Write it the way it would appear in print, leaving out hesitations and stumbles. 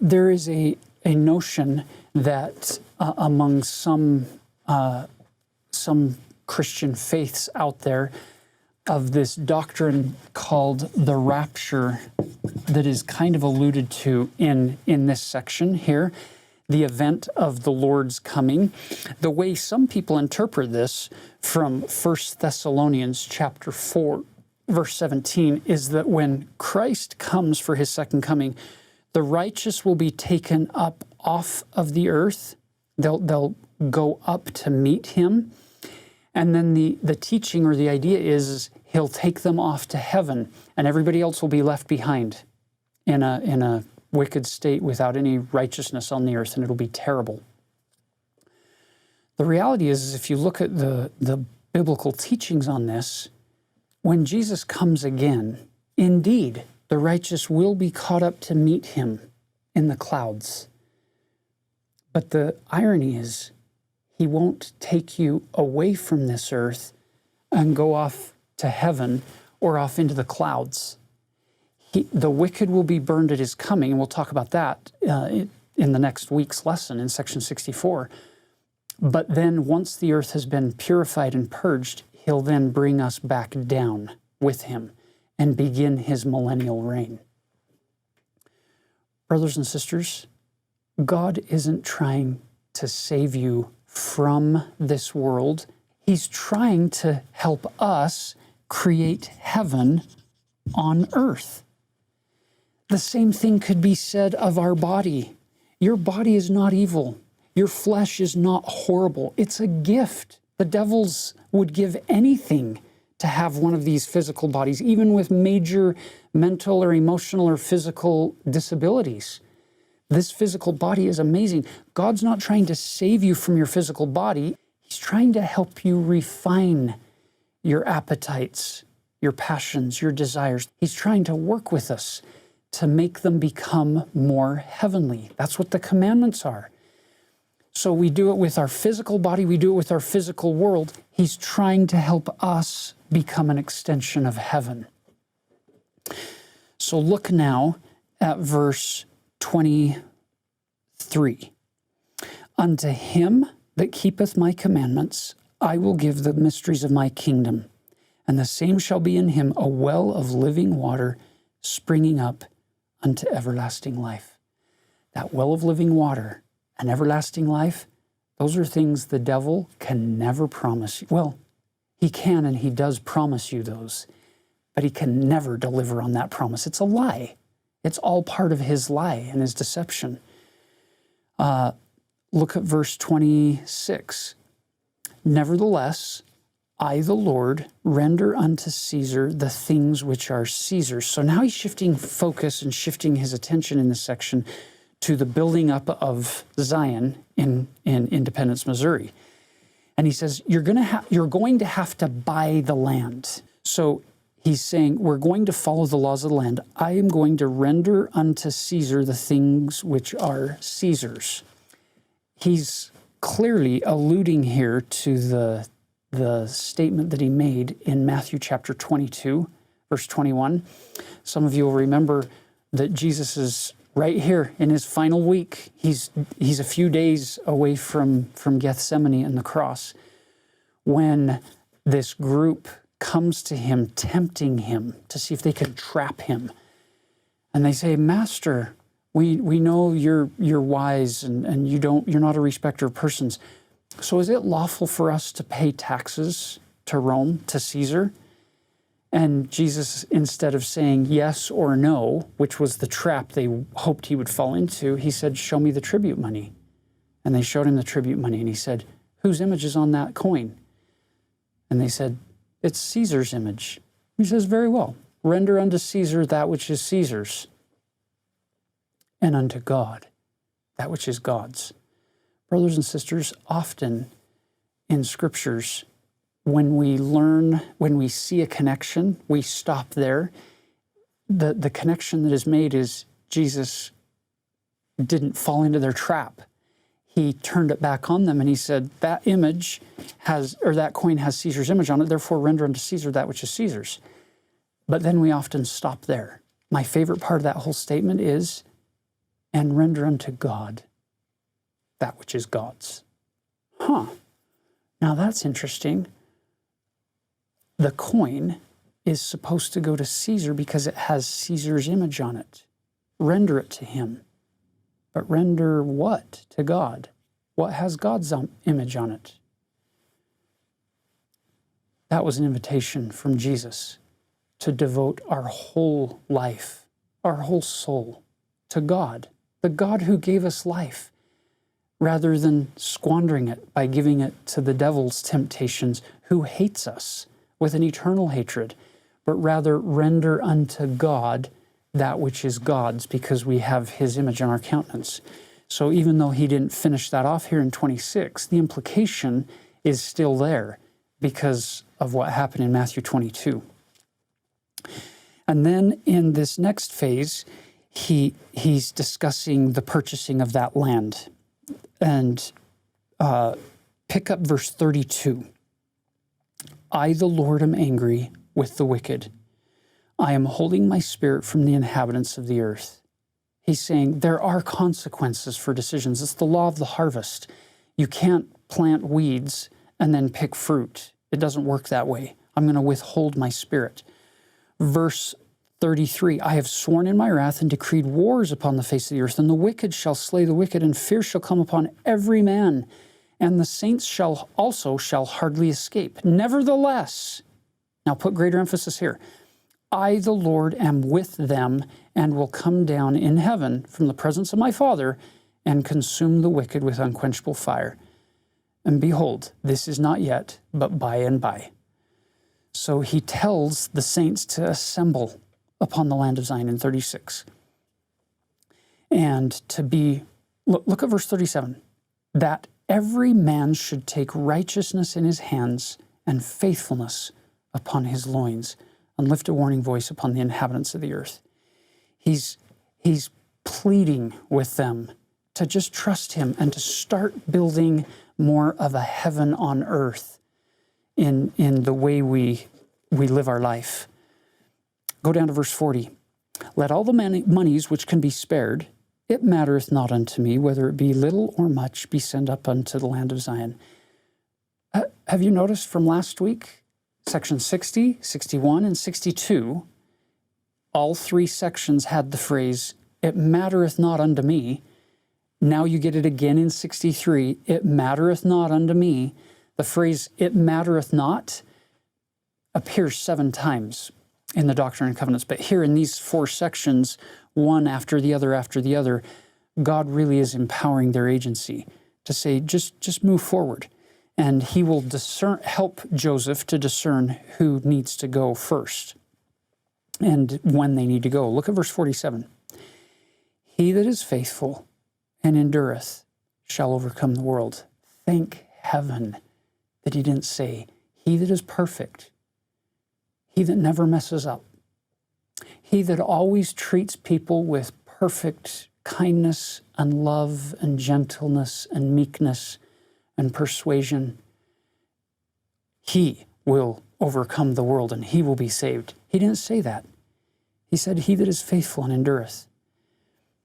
There is a notion that among some Christian faiths out there of this doctrine called the rapture that is kind of alluded to in this section here, the event of the Lord's coming. The way some people interpret this from 1 Thessalonians chapter 4, verse 17, is that when Christ comes for his second coming, the righteous will be taken up off of the earth. They'll go up to meet him. And then the teaching or the idea is he'll take them off to heaven, and everybody else will be left behind in a wicked state without any righteousness on the earth, and it'll be terrible. The reality is if you look at the biblical teachings on this, when Jesus comes again, indeed, the righteous will be caught up to meet him in the clouds. But the irony is, he won't take you away from this earth and go off to heaven or off into the clouds. The wicked will be burned at his coming, and we'll talk about that in the next week's lesson in section 64. But then once the earth has been purified and purged, he'll then bring us back down with him and begin his millennial reign. Brothers and sisters, God isn't trying to save you from this world. He's trying to help us create heaven on earth. The same thing could be said of our body. Your body is not evil. Your flesh is not horrible. It's a gift. The devils would give anything to have one of these physical bodies, even with major mental or emotional or physical disabilities. This physical body is amazing. God's not trying to save you from your physical body. He's trying to help you refine your appetites, your passions, your desires. He's trying to work with us to make them become more heavenly. That's what the commandments are. So we do it with our physical body, we do it with our physical world. He's trying to help us become an extension of heaven. So look now at verse 23. Unto him that keepeth my commandments, I will give the mysteries of my kingdom, and the same shall be in him a well of living water springing up unto everlasting life. That well of living water and everlasting life, those are things the devil can never promise you. Well, he can and he does promise you those, but he can never deliver on that promise. It's a lie. It's all part of his lie and his deception. Look at verse 26. Nevertheless, I, the Lord, render unto Caesar the things which are Caesar's. So now he's shifting focus and shifting his attention in this section to the building up of Zion in Independence, Missouri. And he says, you're going to have to buy the land. So he's saying, we're going to follow the laws of the land. I am going to render unto Caesar the things which are Caesar's. He's clearly alluding here to the statement that he made in Matthew chapter 22, verse 21. Some of you will remember that Jesus is right here in his final week. He's a few days away from Gethsemane and the cross when this group comes to him, tempting him to see if they could trap him. And they say, Master, we know you're wise and you're not a respecter of persons. So is it lawful for us to pay taxes to Rome, to Caesar? And Jesus, instead of saying yes or no, which was the trap they hoped he would fall into, he said, show me the tribute money. And they showed him the tribute money, and he said, whose image is on that coin? And they said, it's Caesar's image. He says, very well, render unto Caesar that which is Caesar's, and unto God that which is God's. Brothers and sisters, often in scriptures, when we see a connection, we stop there. The connection that is made is Jesus didn't fall into their trap. He turned it back on them and he said, that coin has Caesar's image on it, therefore render unto Caesar that which is Caesar's. But then we often stop there. My favorite part of that whole statement is, and render unto God that which is God's. Now that's interesting. The coin is supposed to go to Caesar because it has Caesar's image on it. Render it to him. But render what to God? What has God's image on it? That was an invitation from Jesus to devote our whole life, our whole soul, to God, the God who gave us life, rather than squandering it by giving it to the devil's temptations, who hates us with an eternal hatred, but rather render unto God that which is God's, because we have his image on our countenance. So even though he didn't finish that off here in 26, the implication is still there because of what happened in Matthew 22. And then in this next phase, he's discussing the purchasing of that land. And pick up verse 32. I, the Lord, am angry with the wicked. I am holding my spirit from the inhabitants of the earth. He's saying there are consequences for decisions. It's the law of the harvest. You can't plant weeds and then pick fruit. It doesn't work that way. I'm going to withhold my spirit. Verse 33, I have sworn in my wrath and decreed wars upon the face of the earth, and the wicked shall slay the wicked, and fear shall come upon every man, and the saints shall hardly escape. Nevertheless, now put greater emphasis here, I, the Lord, am with them, and will come down in heaven from the presence of my Father, and consume the wicked with unquenchable fire. And behold, this is not yet, but by and by. So he tells the saints to assemble upon the land of Zion in 36. And to be, look at verse 37, that every man should take righteousness in his hands and faithfulness upon his loins, and lift a warning voice upon the inhabitants of the earth. He's pleading with them to just trust him and to start building more of a heaven on earth in the way we live our life. Go down to verse 40. Let all the monies which can be spared, it mattereth not unto me, whether it be little or much, be sent up unto the land of Zion. Have you noticed from last week, section 60, 61, and 62, all three sections had the phrase, it mattereth not unto me. Now you get it again in 63, it mattereth not unto me. The phrase, it mattereth not, appears 7 times in the Doctrine and Covenants. But here in these 4 sections, one after the other, God really is empowering their agency to say, just move forward. And he will help Joseph to discern who needs to go first and when they need to go. Look at verse 47. He that is faithful and endureth shall overcome the world. Thank heaven that he didn't say, he that is perfect, he that never messes up, he that always treats people with perfect kindness and love and gentleness and meekness and persuasion, he will overcome the world and he will be saved. He didn't say that. He said, he that is faithful and endureth.